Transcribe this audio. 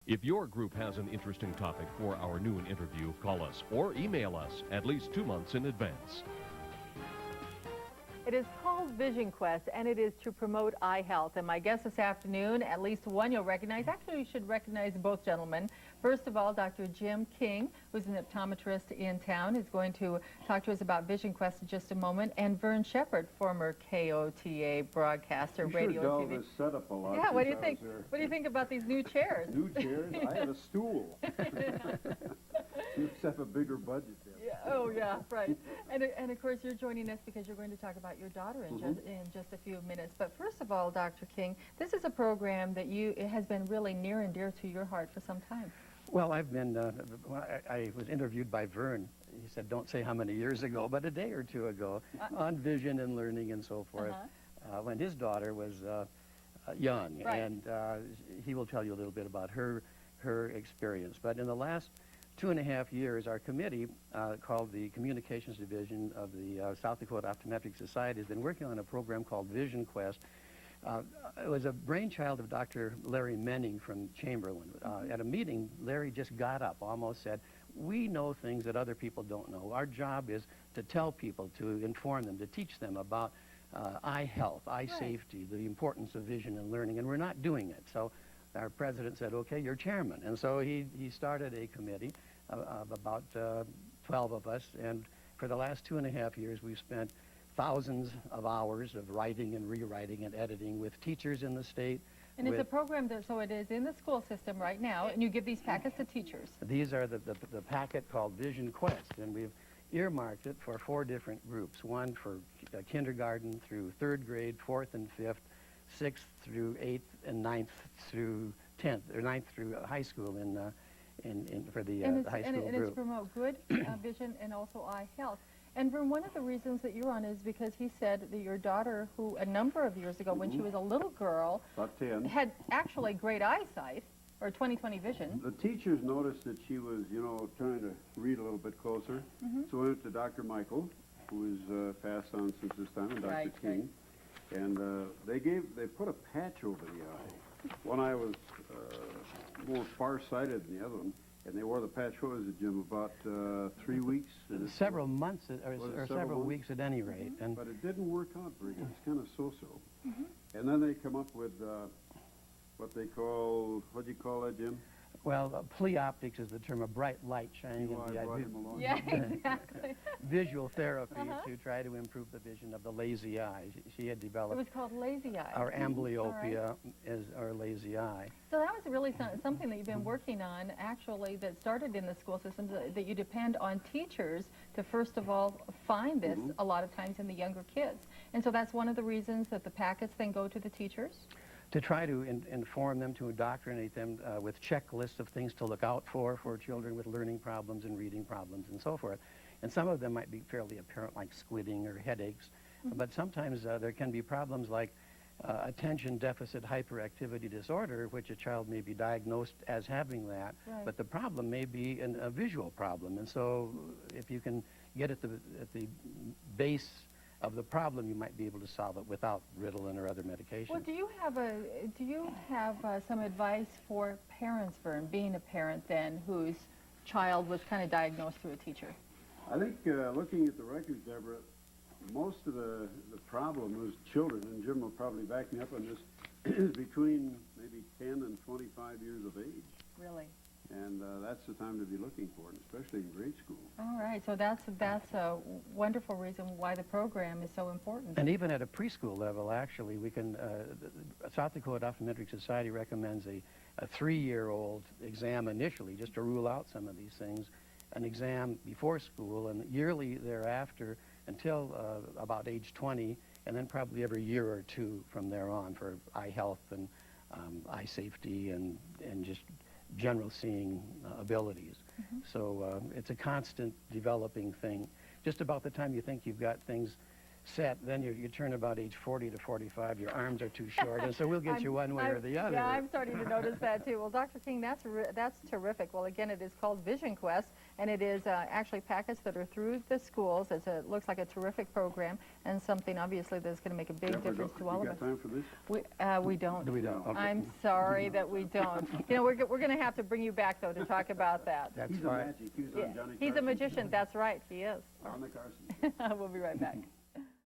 If your group has an interesting topic for our noon interview, call us or email us at least 2 months in advance. It is called Vision Quest, and it is to promote eye health. And my guest this afternoon, at least one you'll recognize. Actually, you should recognize both gentlemen. First of all, Dr. Jim King, who's an optometrist in town, is going to talk to us about Vision Quest in just a moment. And Vern Shepard, former KOTA broadcaster, radio sure and TV. This setup a lot. Yeah, what do you think? What do you think about these new chairs? New chairs? I had a stool. You just have a bigger budget there. Yeah, oh, yeah, right. And of course, you're joining us because you're going to talk about your daughter in, just a few minutes. But first of all, Dr. King, this is a program that it has been really near and dear to your heart for some time. Well, I've been, I was interviewed by Vern. He said, don't say how many years ago, but a day or two ago, on vision and learning and so forth, when his daughter was young. Right. And he will tell you a little bit about her experience. But in the last 2.5 years, our committee, called the Communications Division of the South Dakota Optometric Society, has been working on a program called Vision Quest. It was a brainchild of Dr. Larry Menning from Chamberlain. At a meeting, Larry just got up, almost said, we know things that other people don't know. Our job is to tell people, to inform them, to teach them about eye health, eye safety, the importance of vision and learning, and we're not doing it. So our president said, okay, you're chairman. And so he started a committee of about 12 of us, and for the last 2.5 years, we've spent thousands of hours of writing and rewriting and editing with teachers in the state. And it's a program that, so it is in the school system right now, and you give these packets to teachers. These are the packet called Vision Quest, and we've earmarked it for 4 different groups. One for kindergarten through 3rd grade, 4th and 5th, 6th through 8th, and 9th through 10th, or 9th through high school for the high school and group. it's to promote good vision and also eye health. And Vern, one of the reasons that you're on is because he said that your daughter, who a number of years ago, when she was a little girl, About 10. had actually great eyesight, or 20/20 vision. The teachers noticed that she was, trying to read a little bit closer. So we went to Dr. Michael, who is passed on since this time, and Dr. King. And they put a patch over the eye. One eye was more far-sighted than the other one. And they wore the patch, what was it, Jim, about 3 weeks? Several months, or several weeks at any rate. And but it didn't work out very good. It's kind of so-so. And then they come up with what they call, what do you call that, Jim? well, pleoptics is the term, a bright light shining in the eye. Yeah, exactly. Visual therapy to try to improve the vision of the lazy eye. She had developed. It was called lazy eye. Our amblyopia is our lazy eye. So that was really something that you've been working on, actually, that started in the school system, that you depend on teachers to, first of all, find this a lot of times in the younger kids. And so that's one of the reasons that the packets then go to the teachers? To try to inform them, to indoctrinate them with checklists of things to look out for children with learning problems and reading problems and so forth. And some of them might be fairly apparent, like squidding or headaches. But sometimes there can be problems like attention deficit hyperactivity disorder, which a child may be diagnosed as having that, but the problem may be a visual problem. And so if you can get at the base of the problem, you might be able to solve it without Ritalin or other medications. Well, do you have some advice for parents, Vern, being a parent then, whose child was kind of diagnosed through a teacher? I think looking at the records, Deborah, most of the problem was children, and Jim will probably back me up on this, is between maybe 10 and 25 years of age. Really? And that's the time to be looking for it, especially in grade school. All right, so that's a wonderful reason why the program is so important. And even at a preschool level, actually, we can, South Dakota Optometric Society recommends a 3-year-old exam initially, just to rule out some of these things, an exam before school, and yearly thereafter until about age 20, and then probably every year or two from there on for eye health and eye safety and just general seeing abilities. So it's a constant developing thing. Just about the time you think you've got things set, then you turn about age 40 to 45, your arms are too short, and so we'll get you one way or the other. Yeah, I'm starting to notice that too. Well, Dr. King, that's terrific. Well, again, it is called Vision Quest, and it is actually packets that are through the schools. It looks like a terrific program, and something obviously that's going to make a big difference to all of us. You got time for this? We don't. We don't. Okay. I'm sorry that we don't. You know, we're going to have to bring you back, though, to talk about that. That's He's fine. a magic. He was on Johnny He's a Carson. magician. That's right. He is. On the Carson. We'll be right back.